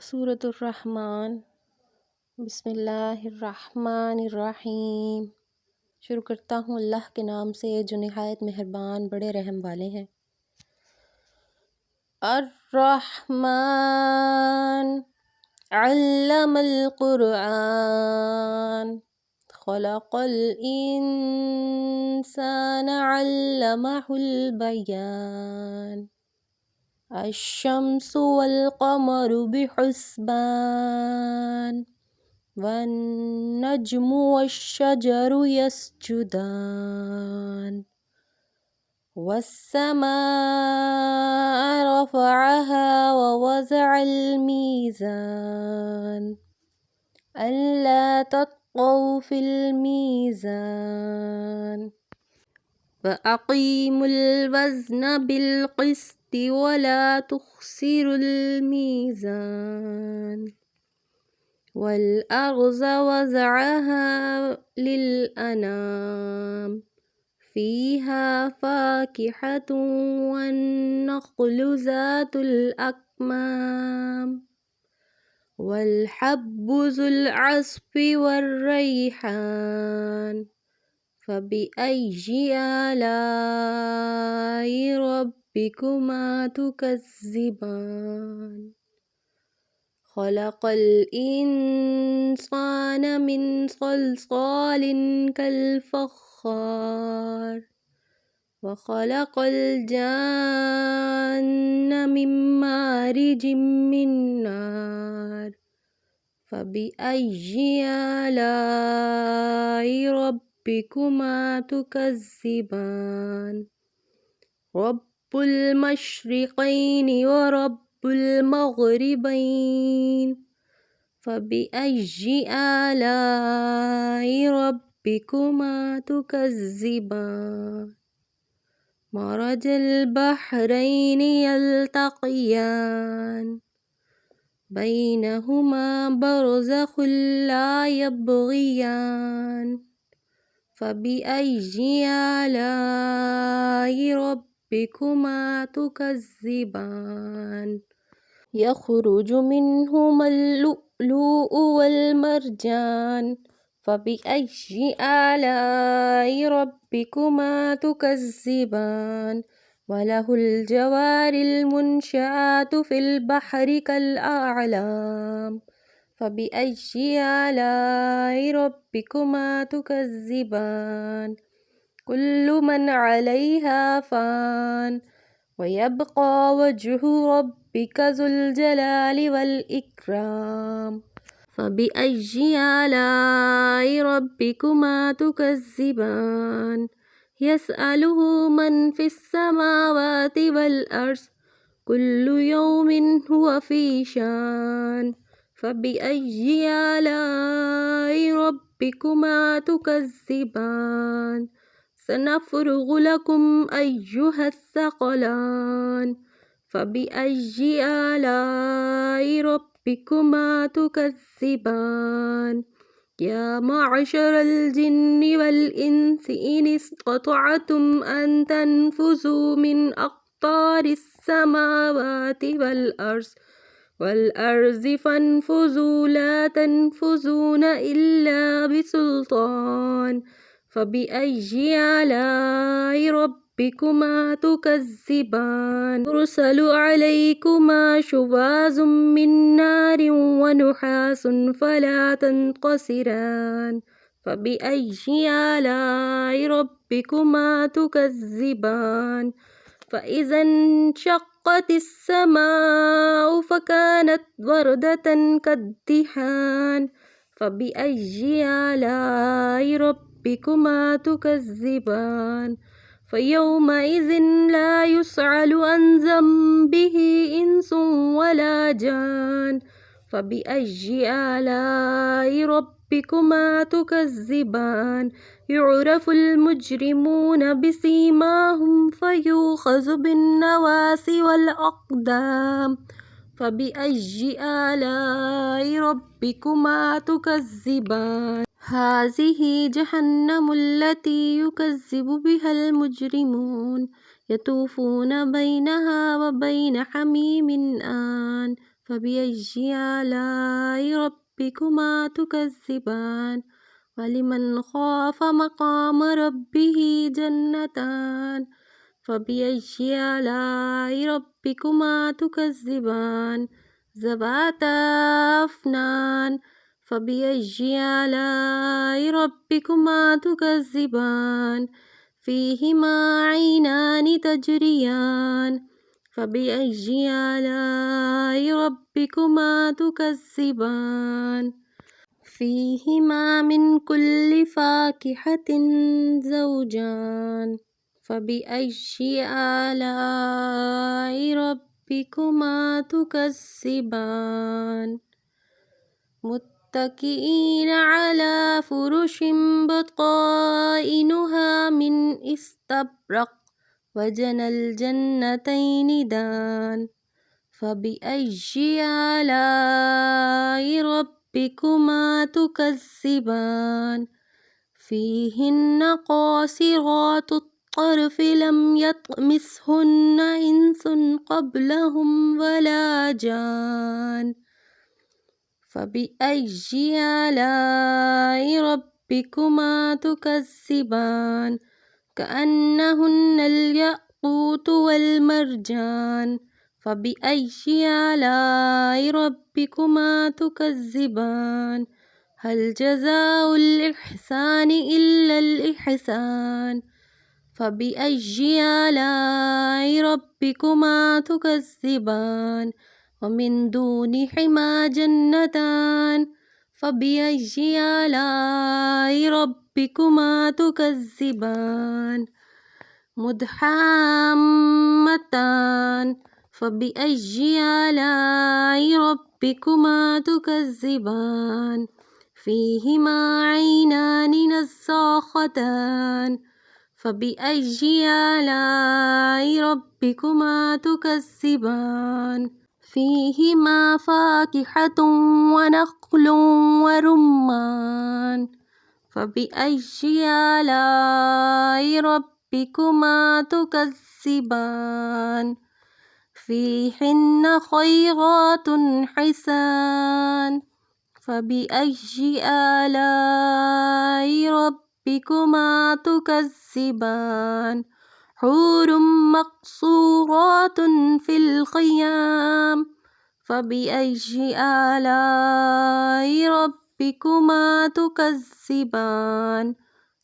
सूरतुर रहमान। बिस्मिल्लाहिर्रहमानिर्रहीम। शुरू करता हूँ अल्लाह के नाम से जो निहायत मेहरबान बड़े रहम वाले हैं। अर्रहमान अल्लमल क़ुरआन खलक़ल इंसान अल्लमहुल बयान अश्शम्सु वल क़मरु बिहुस्बान वन्नज्मु वश्शजरु यस्जुदान वस्समाअ रफ़अहा ववज़अल मीज़ान अल्ला तत्ग़ौ फ़िल मीज़ान वअक़ीमुल वज़्न बिलक़िस्ति वला तुख़्सिरुल मीज़ान वल्अर्ज़ वज़अहा लिलअनाम फ़ीहा फ़ाकिहतुन वन्नख़्लु ज़ातुल अक्माम वल्हब्बु ज़ुल अस्फ़ि वर्रैहान फ़बिअय्यि आलाइ रब्बिकुमा तुकज़्ज़िबान खलक़ल इंसान मिन सल्सालिन कल्फ़ख़्ख़ार वखलक़ल जान्न मिन मारिजिम मिन नार फ़बिअय्यि आलाइ रब्बिकुमा तुकज़्ज़िबान रब्बुल मशरिक़ैनि व रब्बुल मग़रिबैन फ़बिअय्यि आलाइ रब्बिकुमा तुकज़्ज़िबान मरजल बहरैनि यल्तक़ियान बैनहुमा बरज़ख़ुन ला यबग़ियान फ़बिअय्यि आलाइ रब्बिकुमा तुकज़्ज़िबान यख़रुजु मिन्हुमल लुअ्लुअ वल मरजान फ़बिअय्यि आलाइ रब्बिकुमा तुकज़्ज़िबान वलहुल जवारिल मुनशआतु फ़िल बहरि कलअअलाम फ़बिअय्यि आलाइ रब्बिकुमा तुकज़्ज़िबान कुल्लु मन अलैहा फ़ान वयब्क़ा वज्हु रब्बिका ज़ुल जलालि वल इक्राम फ़बिअय्यि आलाइ रब्बिकुमा तुकज़्ज़िबान यसअलुहु मन फ़िस समावाति वल अर्ज़ कुल्लु यौमिन हुवा फ़ी शान फ़बिअय्यि आलाइ रब्बिकुमा तुकज़्ज़िबान सनफ़्रुग़ु लकुम अय्युहस्सक़लान फ़बिअय्यि आलाइ रब्बिकुमा तुकज़्ज़िबान या मअशरल जिन्नि वल इंसि इन इस्ततअतुम अन तन्फुज़ू मिन अक़तारिस समावाति वल अर्ज़ि फ़न्फुज़ू ला तन्फुज़ून इल्ला बिसुल्तान फ़बिअय्यि आलाइ रब्बिकुमा तुकज़्ज़िबान युरसलु अलैकुमा शुवाज़ुम मिन नारिन व नुहासुन फ़ला तंतसिरान फ़बिअय्यि आलाइ रब्बिकुमा तुकज़्ज़िबान फ़इज़ा इंशक़्क़तिस समाअु फ़कानत वरदतन कद्दिहान फ़बिअय्यि आलाइ रब्बिकुमा तुकज़्ज़िबान फ़यौमइज़िन ला युस्अलु अन ज़ंबिहि इंसुन वला जान फ़बिअय्यि आलाइ रब्बिकुमा तुकज़्ज़िबान युअरफ़ुल मुजरिमून बिसीमाहुम फ़यूख़ज़ु बिन्नवासि वल अक़दाम फ़बिअय्यि आलाइ रब्बिकुमा तुकज़्ज़िबान हाज़िही जहन्नमुल्लती युकज़्ज़िबु बिहल मुजरिमून यतूफ़ून बैनहा व बैन हमीमिन आन فبأي آلاء ربكما تكذبان ولمن خاف مقام ربه جنتان فبأي آلاء ربكما تكذبان ذواتا أفنان فبأي آلاء ربكما تكذبان فيهما عينان تجريان فبأي آلاء ربكما تكذبان فيهما من كل فاكهة زوجان فبأي آلاء ربكما تكذبان متكئين على فرش بطائنها من استبرق وجنى الجنتين دان فبأي آلاء ربكما تكذبان فيهن قاصرات الطرف لم يطمثهن إنس قبلهم ولا جان فبأي آلاء ربكما تكذبان كأنهن الياقوت والمرجان فبأي آلاء ربكما تكذبان هل جزاء الإحسان إلا الإحسان فبأي آلاء ربكما تكذبان ومن دونهما جنتان فبأي آلاء ربكما تكذبان مدحامتان فبأي آلاء ربكما تكذبان فيهما عينان نضاختان فبأي آلاء ربكما تكذبان فيهما فاكهة ونخل ورمان فبأي آلاء ربكما تكذبان فيهن خيرات حسان فبأي آلاء ربكما تكذبان حور مقصورات في الخيام فبأي آلاء ربكما تكذبان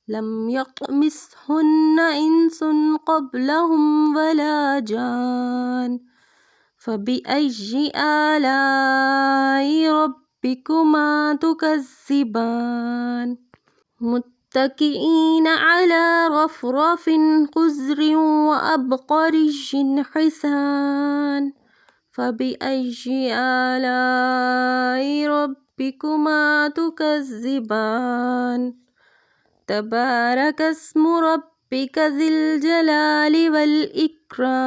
لم يطمثهن إنس قبلهم ولا جان فبأي آلاء ربكما تكذبان متكئين على رفرف خضر وأبقرج حسان فبأي آلاء ربكما تكذبان تبارك اسم ربك ذي الجلال والإكرام